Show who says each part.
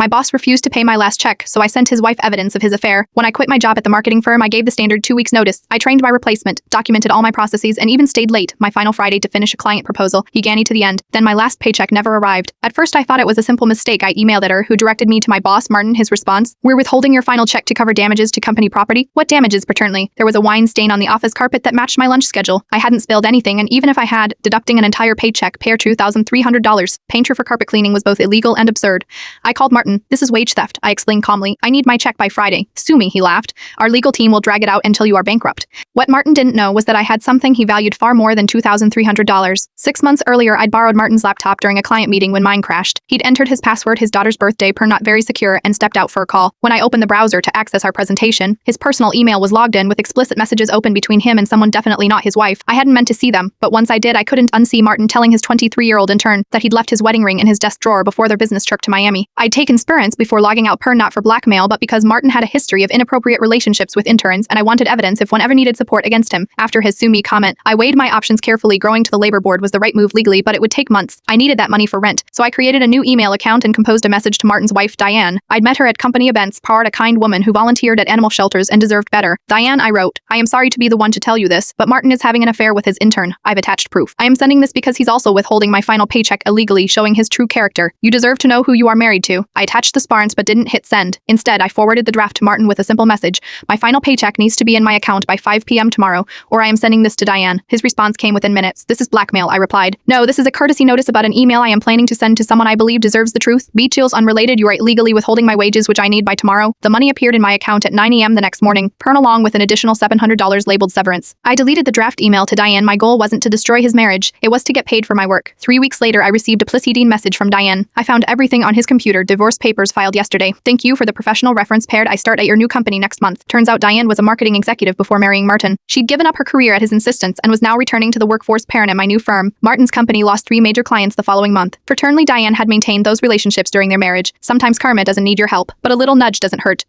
Speaker 1: My boss refused to pay my last check, so I sent his wife evidence of his affair. When I quit my job at the marketing firm, I gave the standard 2 weeks notice. I trained my replacement, documented all my processes, and even stayed late, my final Friday, to finish a client proposal. He to the end. Then my last paycheck never arrived. At first I thought it was a simple mistake. I emailed at her, who directed me to my boss, Martin. His response: "We're withholding your final check to cover damages to company property." What damages? Paternally. There was a wine stain on the office carpet that matched my lunch schedule. I hadn't spilled anything, and even if I had, deducting an entire paycheck, payer $2,300, paying her for carpet cleaning was both illegal and absurd. I called Martin. "This is wage theft," I explained calmly. "I need my check by Friday." "Sue me," he laughed. "Our legal team will drag it out until you are bankrupt." What Martin didn't know was that I had something he valued far more than $2,300. 6 months earlier, I'd borrowed Martin's laptop during a client meeting when mine crashed. He'd entered his password, his daughter's birthday per not very secure, and stepped out for a call. When I opened the browser to access our presentation, his personal email was logged in with explicit messages open between him and someone definitely not his wife. I hadn't meant to see them, but once I did, I couldn't unsee Martin telling his 23-year-old intern that he'd left his wedding ring in his desk drawer before their business trip to Miami. I'd taken Spirance before logging out per not for blackmail, but because Martin had a history of inappropriate relationships with interns, and I wanted evidence if one ever needed support against him. After his "sue me" comment, I weighed my options carefully. Going to the labor board was the right move legally, but it would take months. I needed that money for rent, so I created a new email account and composed a message to Martin's wife, Diane. I'd met her at company events, a kind woman who volunteered at animal shelters and deserved better. "Diane," I wrote, "I am sorry to be the one to tell you this, but Martin is having an affair with his intern. I've attached proof. I am sending this because he's also withholding my final paycheck illegally, showing his true character. You deserve to know who you are married to." I attached the Spirance but didn't hit send. Instead, I forwarded the draft to Martin with a simple message: "My final paycheck needs to be in my account by 5 p.m. tomorrow, or I am sending this to Diane." His response came within minutes. "This is blackmail," I replied. "No, this is a courtesy notice about an email I am planning to send to someone I believe deserves the truth. Be chills unrelated. You are illegally withholding my wages, which I need by tomorrow." The money appeared in my account at 9 a.m. the next morning, along with an additional $700 labeled severance. I deleted the draft email to Diane. My goal wasn't to destroy his marriage. It was to get paid for my work. 3 weeks later, I received a preceding message from Diane. "I found everything on his computer. Divorce papers filed yesterday. Thank you for the professional reference. Paired. I start at your new company next month." Turns out Diane was a marketing executive before marrying Martin. She'd given up her career at his insistence and was now returning to the workforce. Parent at my new firm. Martin's company lost 3 major clients the following month. Fraternally, Diane had maintained those relationships during their marriage. Sometimes karma doesn't need your help, but a little nudge doesn't hurt.